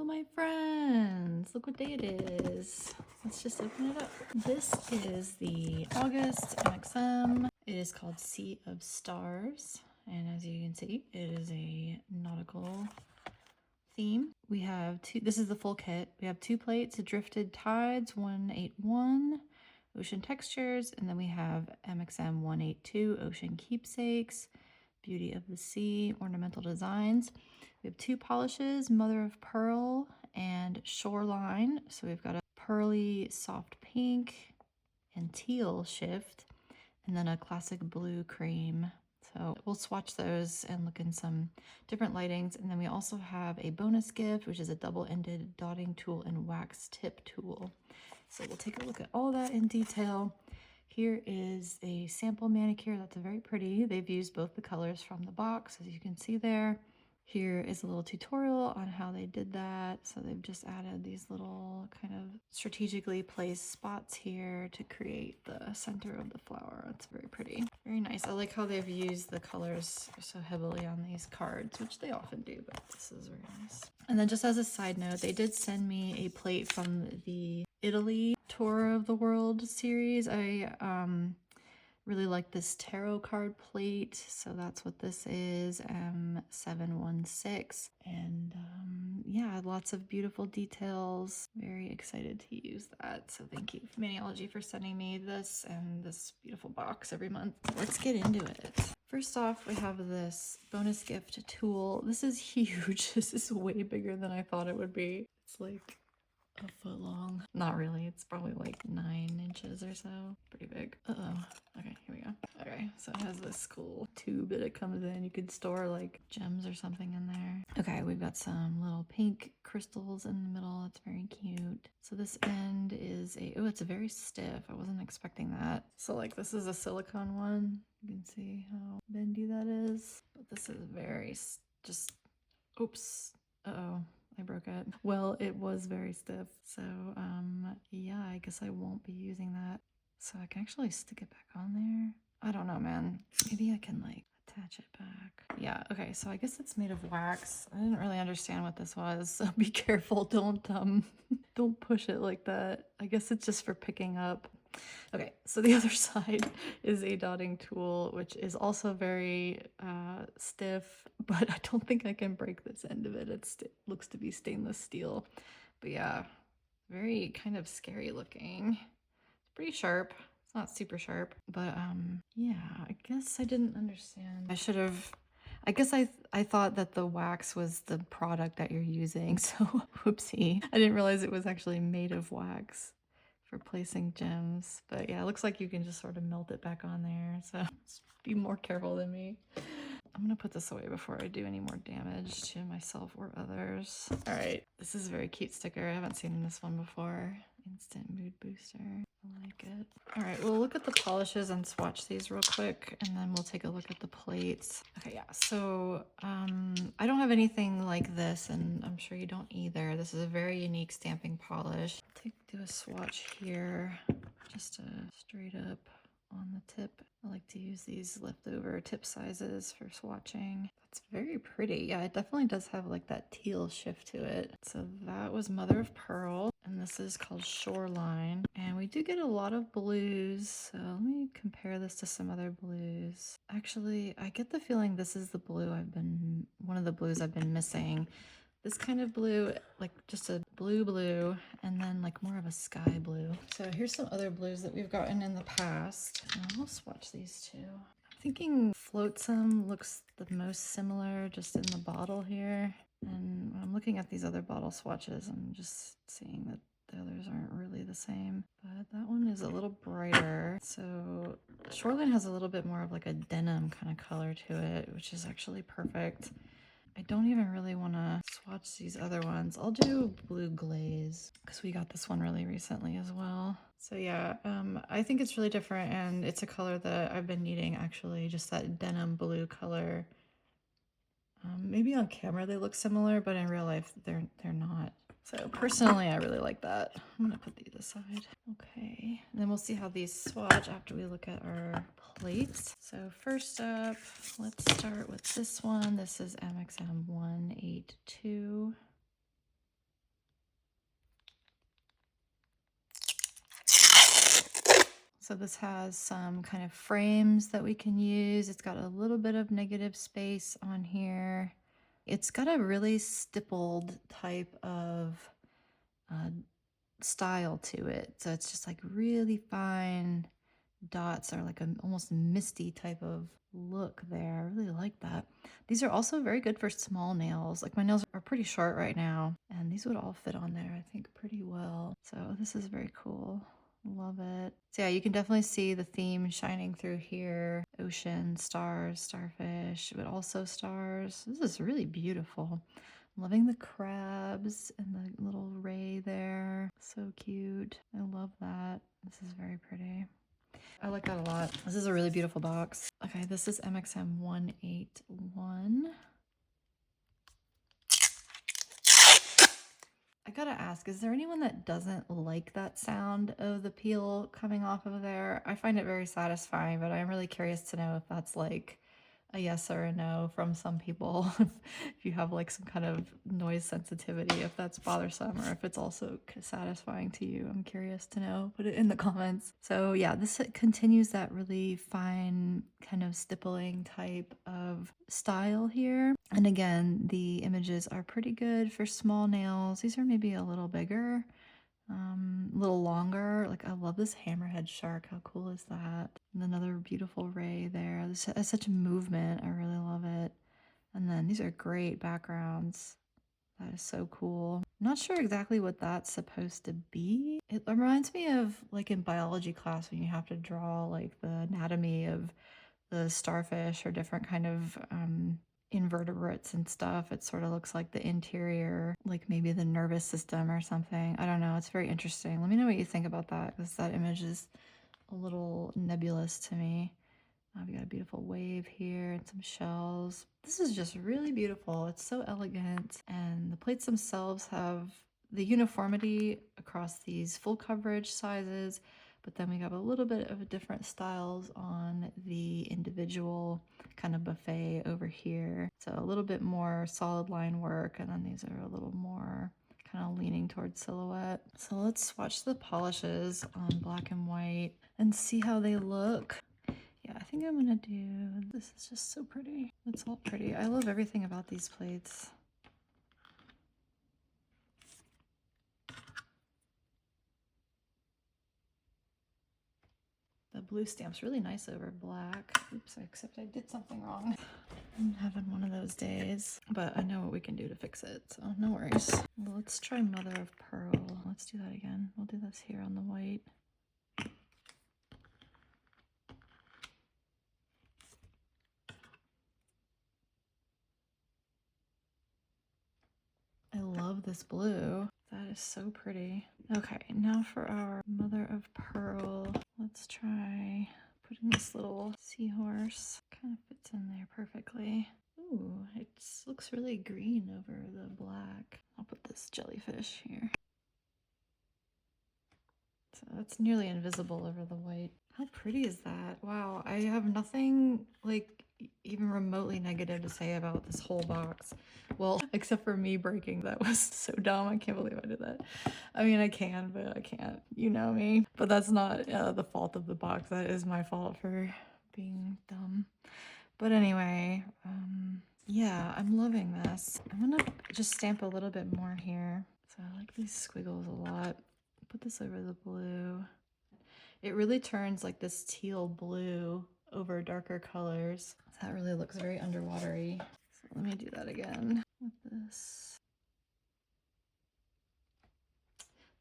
my friends, look what day it is. Let's just open it up. This is the August MXM. It is called Sea of Stars, and as you can see, it is a nautical theme. We have two, this is the full kit. We have 2 plates, Drifted Tides 181, Ocean Textures, and then we have MXM 182, Ocean Keepsakes, Beauty of the Sea, Ornamental Designs. We have 2 polishes, Mother of Pearl and Shoreline. So we've got a pearly soft pink and teal shift, and then a classic blue cream. So we'll swatch those and look in some different lightings. And then we also have a bonus gift, which is a double-ended dotting tool and wax tip tool. So we'll take a look at all that in detail. Here is a sample manicure that's very pretty. They've used both the colors from the box, as you can see there. Here is a little tutorial on how they did that. So they've just added these little kind of strategically placed spots here to create the center of the flower. It's very pretty. Very nice. I like how they've used the colors so heavily on these cards, which they often do, but this is very nice. And then just as a side note, they did send me a plate from the Italy Tour of the World series. I really like this tarot card plate, so that's what this is, M716, and yeah, lots of beautiful details. Very excited to use that, so thank you Maniology for sending me this and this beautiful box every month. Let's get into it. First off, we have this bonus gift tool. This is huge. This is way bigger than I thought it would be. It's like a foot long. Not really, it's probably like 9 inches or so. Pretty big. Okay, here we go. Okay, so it has this cool tube that it comes in. You could store like gems or something in there. Okay, we've got some little pink crystals in the middle. It's very cute. So this end is oh, it's very stiff. I wasn't expecting that. So like this is a silicone one. You can see how bendy that is. But this is very just, oops. Uh-oh. I broke it. Well, it was very stiff. So, yeah, I guess I won't be using that. So I can actually stick it back on there. I don't know, man. Maybe I can like attach it back. Yeah, okay, so I guess it's made of wax. I didn't really understand what this was, so be careful. Don't push it like that. I guess it's just for picking up. Okay, so the other side is a dotting tool, which is also very stiff, but I don't think I can break this end of it. It looks to be stainless steel, but yeah, very kind of scary looking. It's pretty sharp. It's not super sharp, but yeah, I guess I didn't understand. I guess I thought that the wax was the product that you're using, so whoopsie. I didn't realize it was actually made of wax for placing gems. But yeah, it looks like you can just sort of melt it back on there, so just be more careful than me. I'm gonna put this away before I do any more damage to myself or others. All right, this is a very cute sticker. I haven't seen this one before. Instant mood booster. I like it. All right, we'll look at the polishes and swatch these real quick, and then we'll take a look at the plates. Okay, yeah, so I don't have anything like this, and I'm sure you don't either. This is a very unique stamping polish. Do a swatch here, just a straight up on the tip. I like to use these leftover tip sizes for swatching. That's very pretty. Yeah, it definitely does have like that teal shift to it. So that was Mother of Pearl, and this is called Shoreline. And we do get a lot of blues, so let me compare this to some other blues. Actually, I get the feeling this is the blue one of the blues I've been missing. This kind of blue, like just a blue, and then like more of a sky blue. So here's some other blues that we've gotten in the past. We'll swatch these two. I'm thinking Flotsam looks the most similar just in the bottle here. And when I'm looking at these other bottle swatches, I'm just seeing that the others aren't really the same. But that one is a little brighter. So Shoreline has a little bit more of like a denim kind of color to it, which is actually perfect. I don't even really want to swatch these other ones. I'll do Blue Glaze because we got this one really recently as well. So yeah, I think it's really different, and it's a color that I've been needing actually, just that denim blue color. Maybe on camera they look similar, but in real life they're not. So personally, I really like that. I'm gonna put these aside. Okay, and then we'll see how these swatch after we look at our plates. So first up, let's start with this one. This is MXM 182. So this has some kind of frames that we can use. It's got a little bit of negative space on here. It's got a really stippled type of uh, style to it. So it's just like really fine dots are like a almost misty type of look there. I really like that. These are also very good for small nails. Like my nails are pretty short right now, and these would all fit on there, I think, pretty well. So this is very cool. Love it. So yeah, you can definitely see the theme shining through here. Ocean, stars, starfish, but also stars. This is really beautiful. Loving the crabs and the little ray there. So cute. I love that. This is very pretty. I like that a lot. This is a really beautiful box. Okay, this is MXM 181. I gotta ask, is there anyone that doesn't like that sound of the peel coming off of there? I find it very satisfying, but I'm really curious to know if that's like a yes or a no from some people. If you have like some kind of noise sensitivity, if that's bothersome or if it's also satisfying to you. I'm curious to know. Put it in the comments. So yeah, this continues that really fine kind of stippling type of style here. And again, the images are pretty good for small nails. These are maybe a little bigger. A little longer. Like I love this hammerhead shark. How cool is that? And another beautiful ray there. This has such a movement. I really love it. And then these are great backgrounds. That is so cool. I'm not sure exactly what that's supposed to be. It reminds me of like in biology class when you have to draw like the anatomy of the starfish or different kind of invertebrates and stuff. It sort of looks like the interior, like maybe the nervous system or something. I don't know. It's very interesting. Let me know what you think about that, because that image is a little nebulous to me. We got a beautiful wave here and some shells. This is just really beautiful. It's so elegant, and the plates themselves have the uniformity across these full coverage sizes, but then we have a little bit of different styles on the individual kind of buffet over here. So a little bit more solid line work, and then these are a little more kind of leaning towards silhouette. So let's swatch the polishes on black and white and see how they look. Yeah, I think I'm gonna do, this is just so pretty. It's all pretty. I love everything about these plates. The blue stamp's really nice over black. Oops, except I did something wrong. I'm having one of those days, but I know what we can do to fix it, so no worries. Well, let's try Mother of Pearl. Let's do that again. We'll do this here on the white. I love this blue. That is so pretty. Okay, now for our Mother of Pearl. Let's try putting this little seahorse. Kind of fits in there perfectly. Ooh, it looks really green over the black. I'll put this jellyfish here. So that's nearly invisible over the white. How pretty is that? Wow, I have nothing like even remotely negative to say about this whole box. Well, except for me breaking. That was so dumb. I can't believe I did that. I mean, I can, but I can't. You know me. But that's not the fault of the box. That is my fault for being dumb. But anyway, yeah, I'm loving this. I'm gonna just stamp a little bit more here. So I like these squiggles a lot. Put this over the blue. It really turns like this teal blue over darker colors. That really looks very underwatery. So let me do that again with this.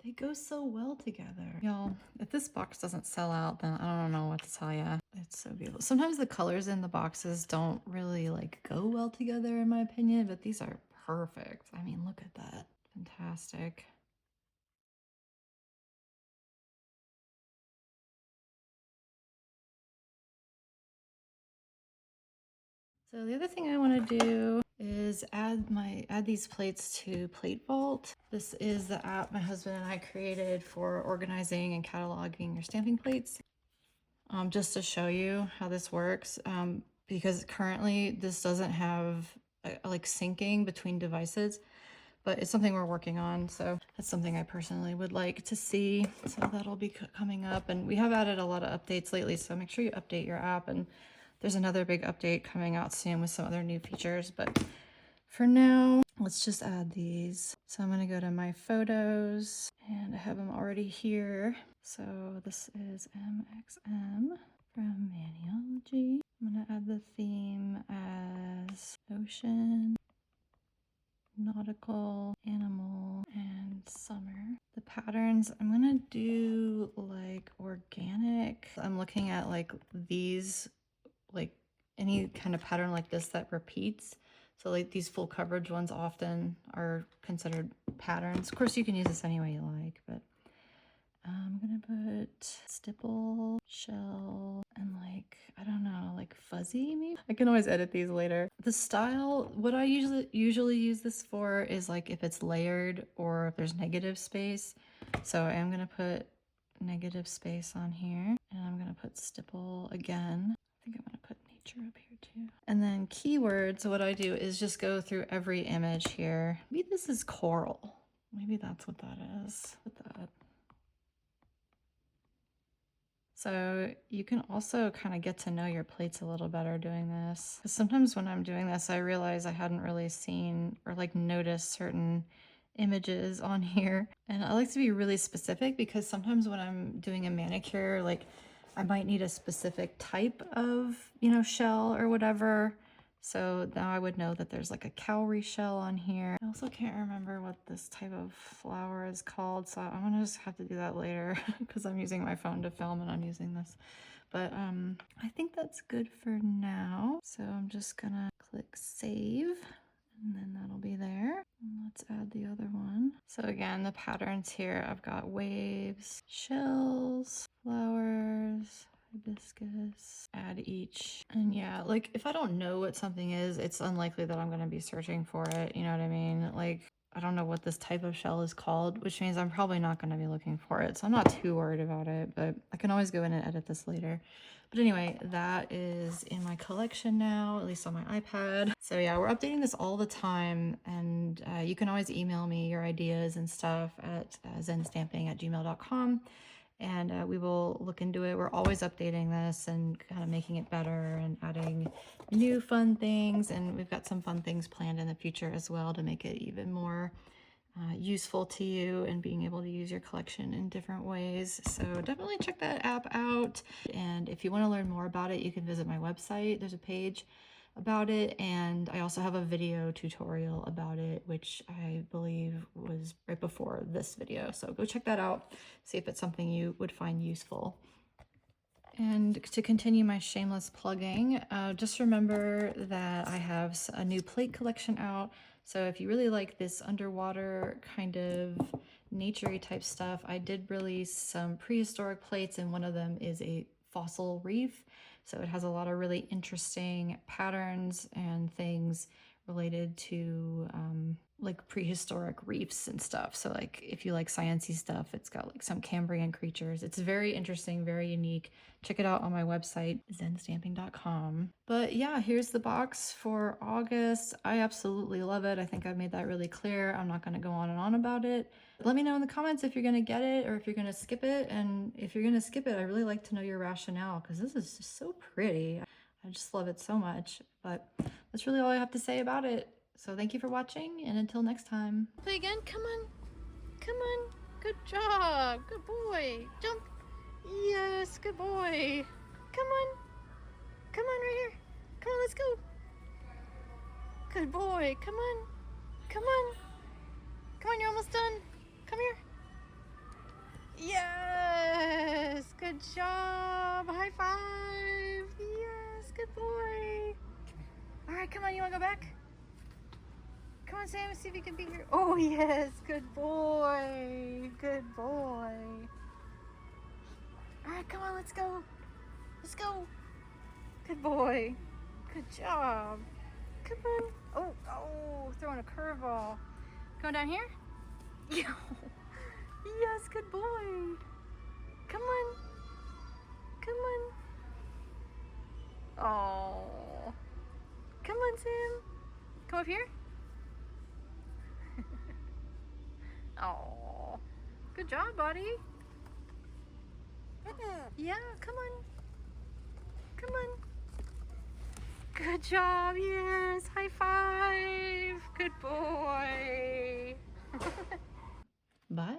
They go so well together. Y'all, if this box doesn't sell out, then I don't know what to tell ya. It's so beautiful. Sometimes the colors in the boxes don't really like go well together in my opinion, but these are perfect. I mean, look at that. Fantastic. So the other thing I want to do is add these plates to Plate Vault. This is the app my husband and I created for organizing and cataloging your stamping plates. Just to show you how this works, because currently this doesn't have like syncing between devices. but it's something we're working on. So that's something I personally would like to see. So that'll be coming up. And we have added a lot of updates lately, so make sure you update your app. And there's another big update coming out soon with some other new features. But for now, let's just add these. So I'm going to go to my photos and I have them already here. So this is MXM from Maniology. I'm going to add the theme as ocean, nautical, animal, and summer. The patterns, I'm going to do like organic. I'm looking at like these, like any kind of pattern like this that repeats. So like these full coverage ones often are considered patterns. Of course, you can use this any way you like, but I'm gonna put stipple, shell, and like, I don't know, like fuzzy maybe? I can always edit these later. The style, what I usually use this for is like if it's layered or if there's negative space. So I am gonna put negative space on here and I'm gonna put stipple again. I think I'm gonna put nature up here too. And then keywords, what I do is just go through every image here. Maybe this is coral. Maybe that's what that is. Put that. So you can also kind of get to know your plates a little better doing this. 'Cause sometimes when I'm doing this, I realize I hadn't really seen or like noticed certain images on here. And I like to be really specific because sometimes when I'm doing a manicure, like I might need a specific type of, you know, shell or whatever. So now I would know that there's like a cowrie shell on here. I also can't remember what this type of flower is called, so I'm gonna just have to do that later because I'm using my phone to film and I'm using this. But I think that's good for now. So I'm just gonna click save and then that'll be there. And let's add the other one. So again, the patterns here, I've got waves, shells, flowers, hibiscus, add each. And yeah, like if I don't know what something is, it's unlikely that I'm going to be searching for it. You know what I mean? Like I don't know what this type of shell is called, which means I'm probably not going to be looking for it. So I'm not too worried about it, but I can always go in and edit this later. But anyway, that is in my collection now, at least on my iPad. So yeah, we're updating this all the time. And you can always email me your ideas and stuff at zenstamping@gmail.com. And we will look into it. We're always updating this and kind of making it better and adding new fun things. And we've got some fun things planned in the future as well to make it even more useful to you and being able to use your collection in different ways. So definitely check that app out. And if you want to learn more about it, you can visit my website. There's a page about it, and I also have a video tutorial about it, which I believe was right before this video. So go check that out, see if it's something you would find useful. And to continue my shameless plugging, just remember that I have a new plate collection out. So if you really like this underwater kind of naturey type stuff, I did release some prehistoric plates, and one of them is a fossil reef. So it has a lot of really interesting patterns and things related to like prehistoric reefs and stuff. So like if you like sciencey stuff, it's got like some Cambrian creatures. It's very interesting, very unique. Check it out on my website, zenstamping.com. But yeah, here's the box for August. I absolutely love it. I think I've made that really clear. I'm not going to go on and on about it. Let me know in the comments if you're going to get it or if you're going to skip it. And if you're going to skip it, I really like to know your rationale because this is just so pretty. I just love it so much. But that's really all I have to say about it. So thank you for watching, and until next time. Play again, come on. Come on. Good job. Good boy. Jump. Yes, good boy. Come on. Come on right here. Come on, let's go. Good boy. Come on. Come on. Come on, you're almost done. Come here. Yes. Good job. High five. Yes, good boy. All right, come on, you want to go back? Come on, Sam, see if you can be here. Oh, yes, good boy. Good boy. All right, come on, let's go. Let's go. Good boy. Good job. Come on. Oh, throwing a curveball. Going down here? Yes, good boy. Come on. Come on. Oh. Come on, Sam. Come up here. Oh, good job, buddy. Yeah, come on. Come on. Good job, yes. High five. Good boy. Bye.